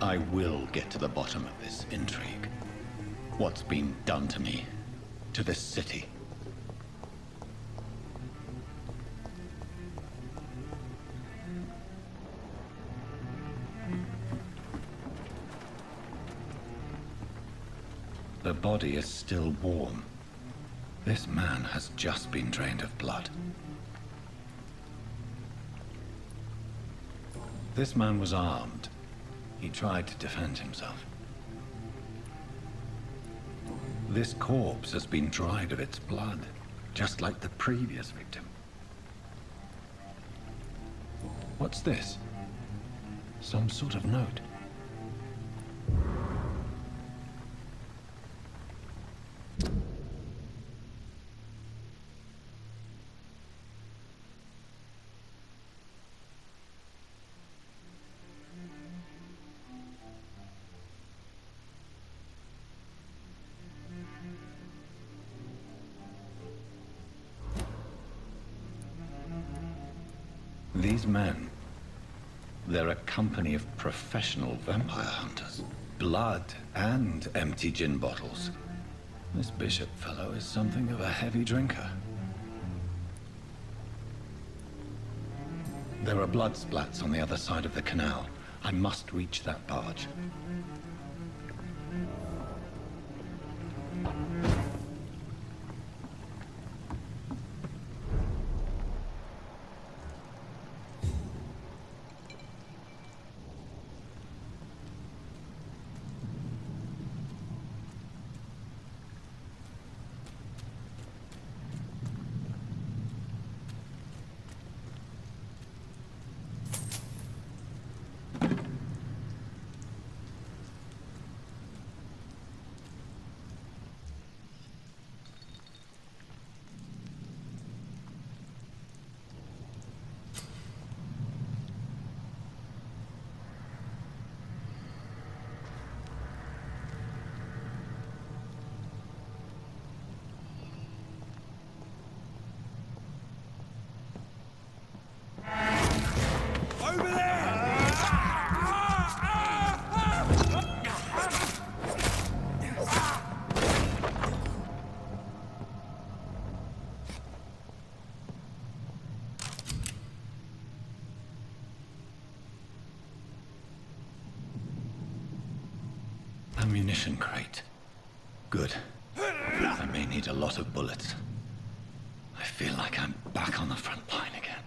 I will get to the bottom of this intrigue. What's been done to me, to this city. The body is still warm. This man has just been drained of blood. This man was armed. He tried to defend himself. This corpse has been dried of its blood, just like the previous victim. What's this? Some sort of note. These men, they're a company of professional vampire hunters. Blood and empty gin bottles. This bishop fellow is something of a heavy drinker. There are blood splats on the other side of the canal. I must reach that barge. Ammunition crate. Good. I may need a lot of bullets. I feel like I'm back on the front line again.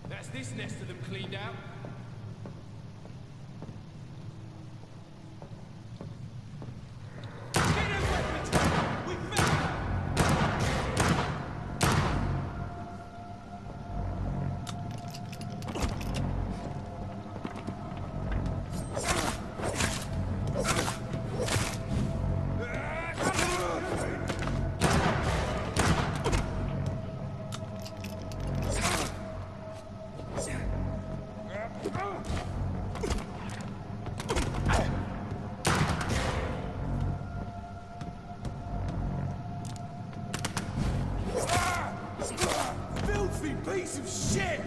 That's this nest of them cleaned out. Get them weapons! We found them! Filthy piece of shit!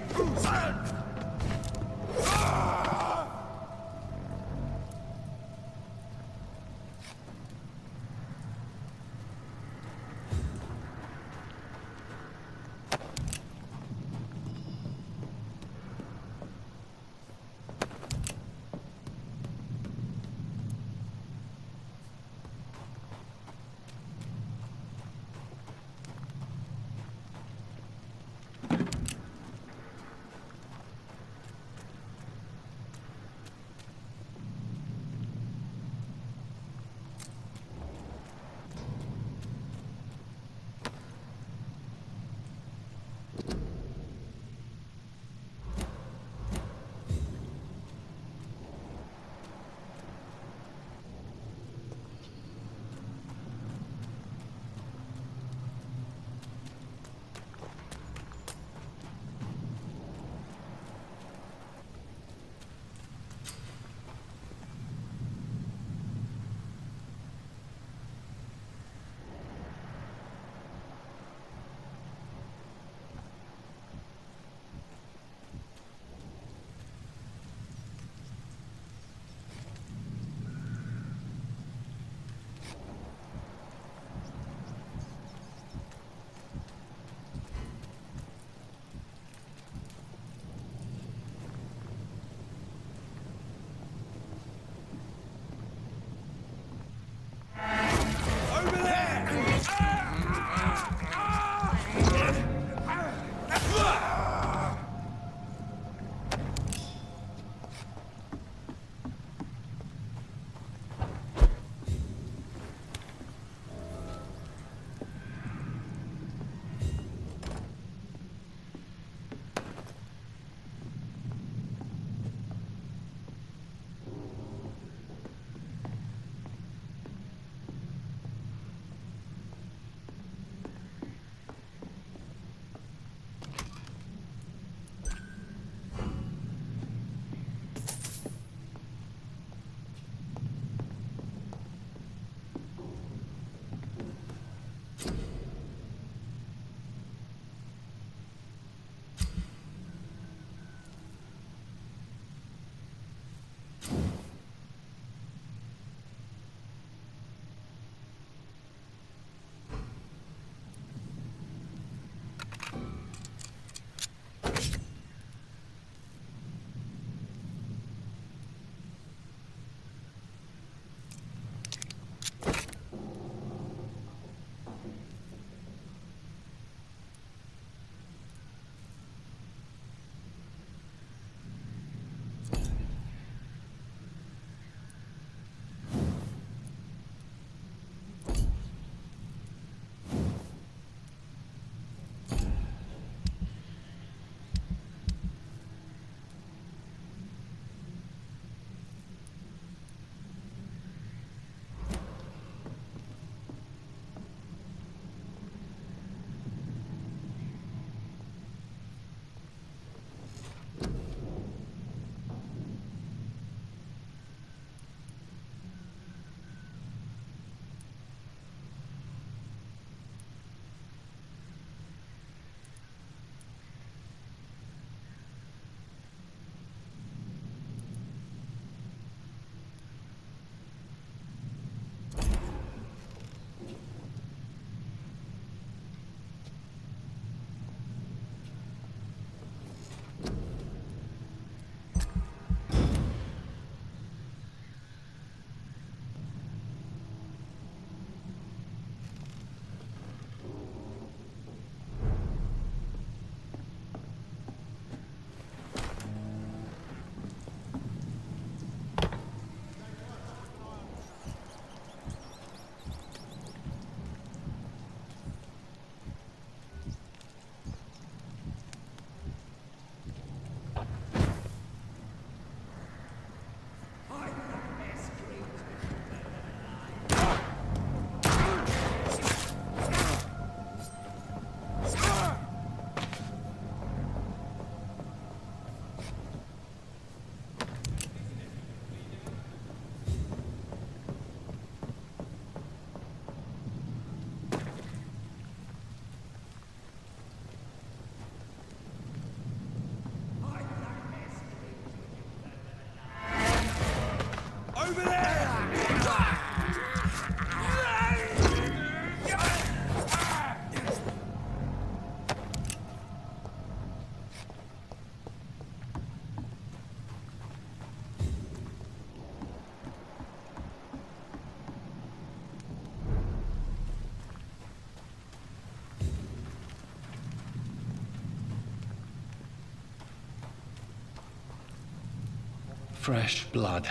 fresh blood.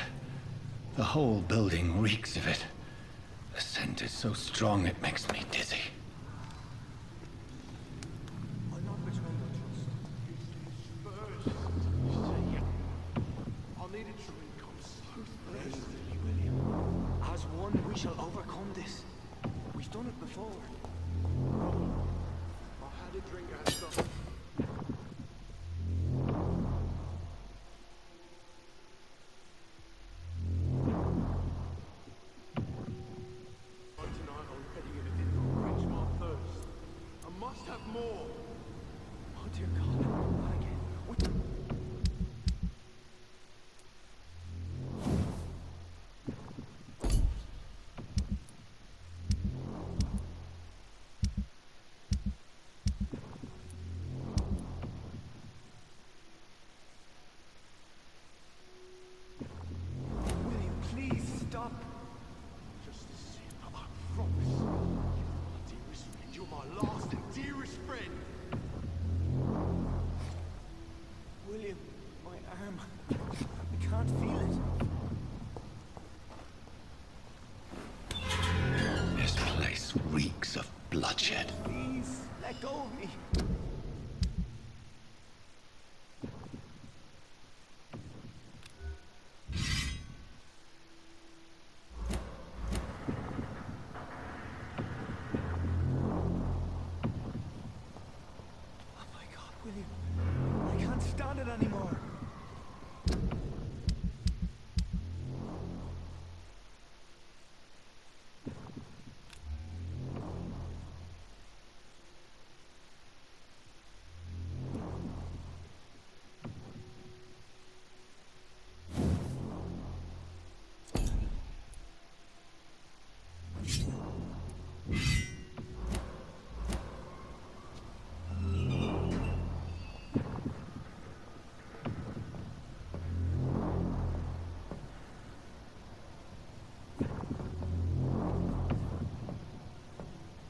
The whole building reeks of it. The scent is so strong it makes me dizzy. I'm not betraying your trust. I'll need it to reconcile. William. As one, we shall overcome this. We've done it before. I had a drink and stuff. More. Oh dear God, not again. William, please stop. Just the same, I promise. My dearest friend, you're my last and dearest friend. William, my arm. I can't feel it. This place reeks of bloodshed. Please, let go of me. I can't stand it anymore.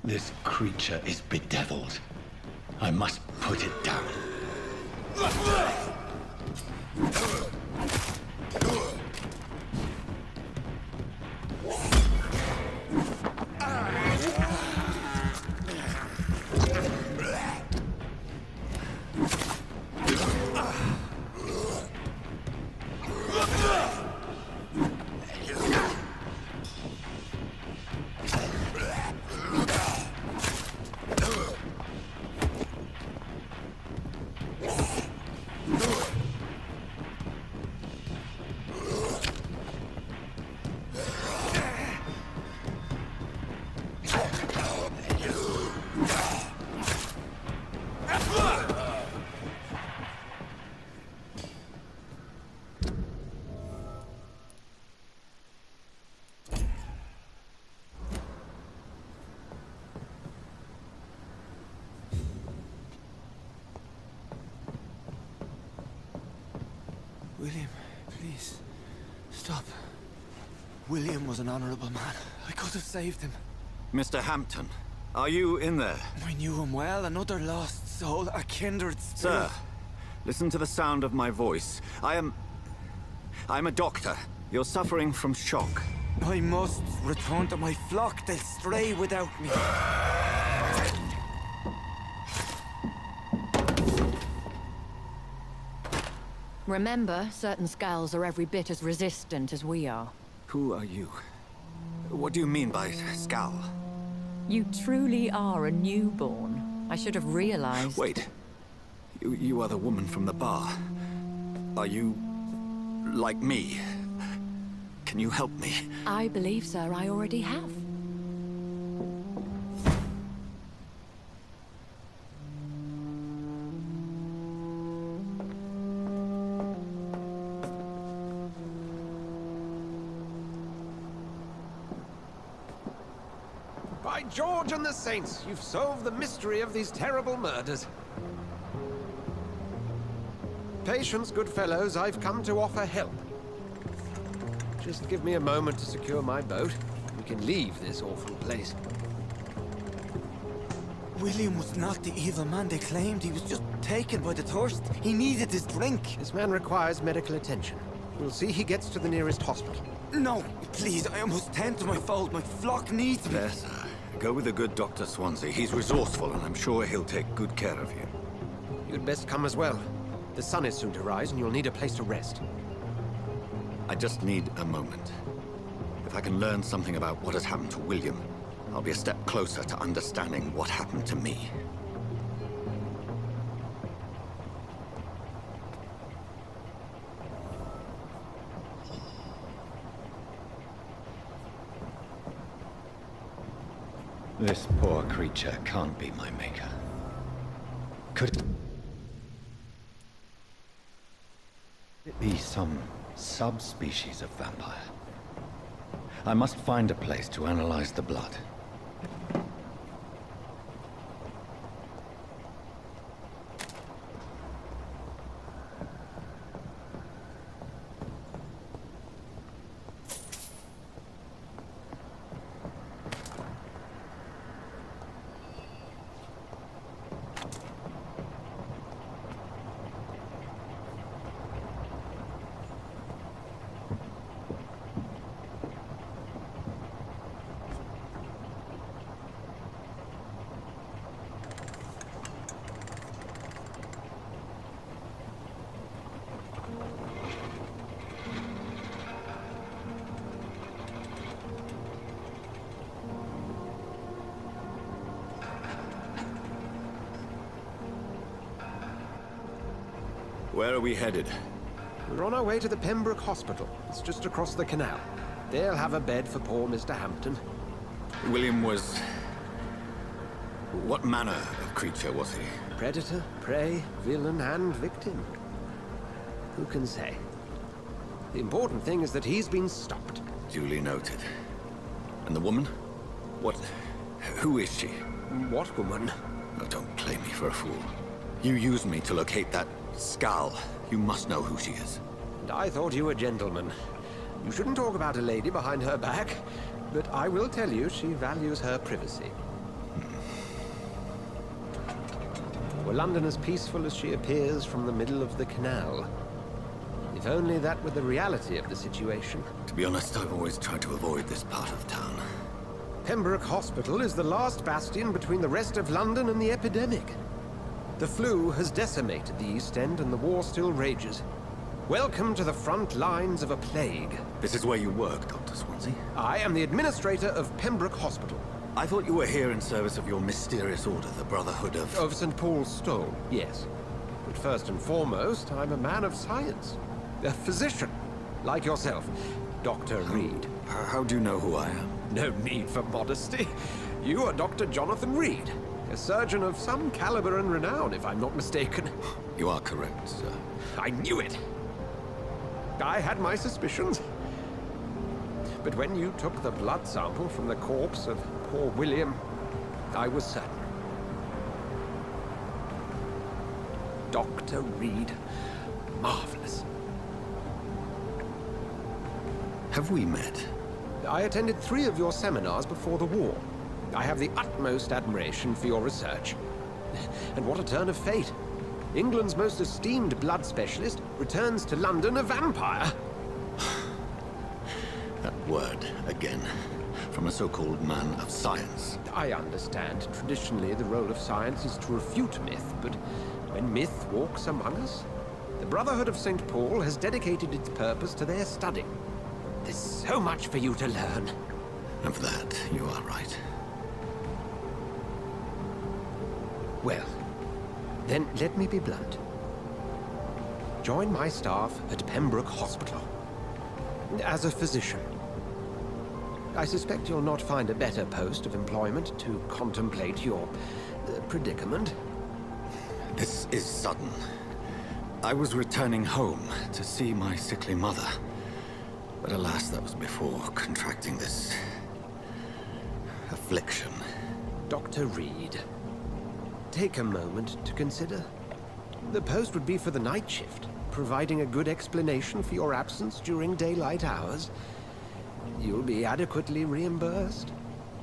This creature is bedeviled. I must put it down. William, please, stop. William was an honorable man. I could have saved him. Mr. Hampton, are you in there? I knew him well, another lost soul, a kindred spirit. Sir, listen to the sound of my voice. I'm a doctor. You're suffering from shock. I must return to my flock. They'll stray without me. Remember, certain skulls are every bit as resistant as we are. Who are you? What do you mean by Skal? You truly are a newborn. I should have realized. Wait. You are the woman from the bar. Are you... like me? Can you help me? I believe, sir, I already have. By George and the Saints, you've solved the mystery of these terrible murders. Patience, good fellows, I've come to offer help. Just give me a moment to secure my boat. We can leave this awful place. William was not the evil man they claimed. He was just taken by the thirst. He needed his drink. This man requires medical attention. We'll see he gets to the nearest hospital. No, please, I almost tend to my fault. My flock needs me. There, sir. Go with the good Dr. Swansea. He's resourceful, and I'm sure he'll take good care of you. You'd best come as well. The sun is soon to rise, and you'll need a place to rest. I just need a moment. If I can learn something about what has happened to William, I'll be a step closer to understanding what happened to me. This poor creature can't be my maker. Could it be some subspecies of vampire? I must find a place to analyze the blood. Where are we headed? We're on our way to the Pembroke Hospital. It's just across the canal. They'll have a bed for poor Mr. Hampton. William was... what manner of creature was he? Predator, prey, villain, and victim. Who can say? The important thing is that he's been stopped. Duly noted. And the woman? What... who is she? What woman? Oh, don't play me for a fool. You used me to locate that skull. You must know who she is. And I thought you a gentleman. You shouldn't talk about a lady behind her back, but I will tell you she values her privacy. Were London as peaceful as she appears from the middle of the canal? If only that were the reality of the situation. To be honest, I've always tried to avoid this part of town. Pembroke Hospital is the last bastion between the rest of London and the epidemic. The flu has decimated the East End and the war still rages. Welcome to the front lines of a plague. This is where you work, Dr. Swansea? I am the administrator of Pembroke Hospital. I thought you were here in service of your mysterious order, the Brotherhood of... Of St. Paul's Stone, yes. But first and foremost, I'm a man of science. A physician, like yourself, Dr. Reed. How do you know who I am? No need for modesty. You are Dr. Jonathan Reed, a surgeon of some caliber and renown, if I'm not mistaken. You are correct, sir. I knew it! I had my suspicions. But when you took the blood sample from the corpse of poor William, I was certain. Dr. Reed. Marvelous. Have we met? I attended 3 of your seminars before the war. I have the utmost admiration for your research. And what a turn of fate. England's most esteemed blood specialist returns to London a vampire. That word, again. From a so-called man of science. I understand. Traditionally, the role of science is to refute myth, but when myth walks among us, the Brotherhood of St. Paul has dedicated its purpose to their study. There's so much for you to learn. And for that, you are right. Well, then let me be blunt. Join my staff at Pembroke Hospital. As a physician. I suspect you'll not find a better post of employment to contemplate your predicament. This is sudden. I was returning home to see my sickly mother. But alas, that was before contracting this... affliction. Dr. Reed, take a moment to consider. The post would be for the night shift, providing a good explanation for your absence during daylight hours. You'll be adequately reimbursed,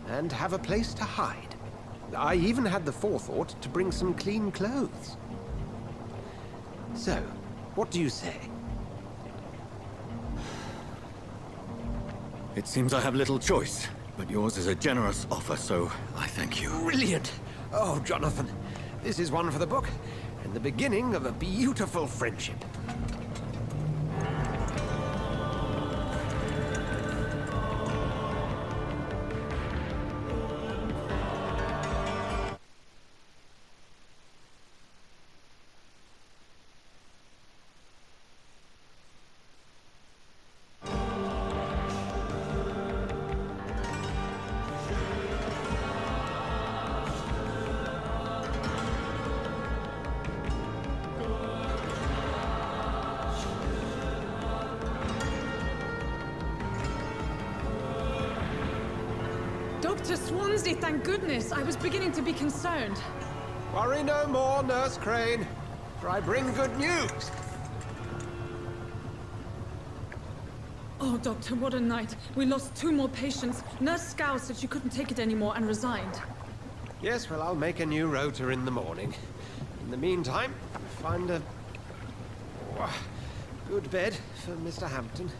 and have a place to hide. I even had the forethought to bring some clean clothes. So, what do you say? It seems I have little choice, but yours is a generous offer, so I thank you. Brilliant! Oh, Jonathan, this is one for the book, and the beginning of a beautiful friendship. Dr. Swansea, thank goodness. I was beginning to be concerned. Worry no more, Nurse Crane, for I bring good news. Oh, Doctor, what a night. We lost 2 more patients. Nurse Scow said she couldn't take it anymore and resigned. Yes, well, I'll make a new rota in the morning. In the meantime, find a good bed for Mr. Hampton.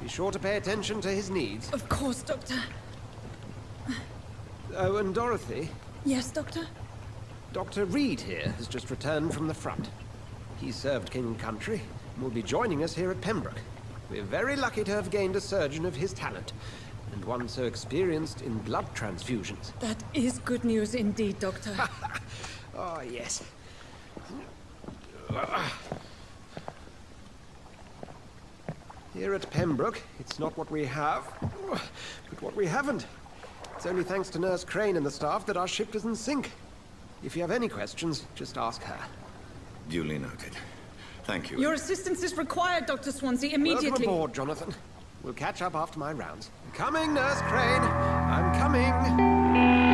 Be sure to pay attention to his needs. Of course, Doctor. Oh, and Dorothy, Yes, Doctor? Dr. Reed here has just returned from the front. He served King and Country and will be joining us here at Pembroke. We're very lucky to have gained a surgeon of his talent, and one so experienced in blood transfusions. That is good news indeed, Doctor. Oh, yes. Here at Pembroke, it's not what we have, but what we haven't. It's only thanks to Nurse Crane and the staff that our ship doesn't sink. If you have any questions, just ask her. Duly noted. Thank you. Your assistance is required, Dr. Swansea, immediately. Welcome aboard, Jonathan. We'll catch up after my rounds. I'm coming, Nurse Crane. I'm coming.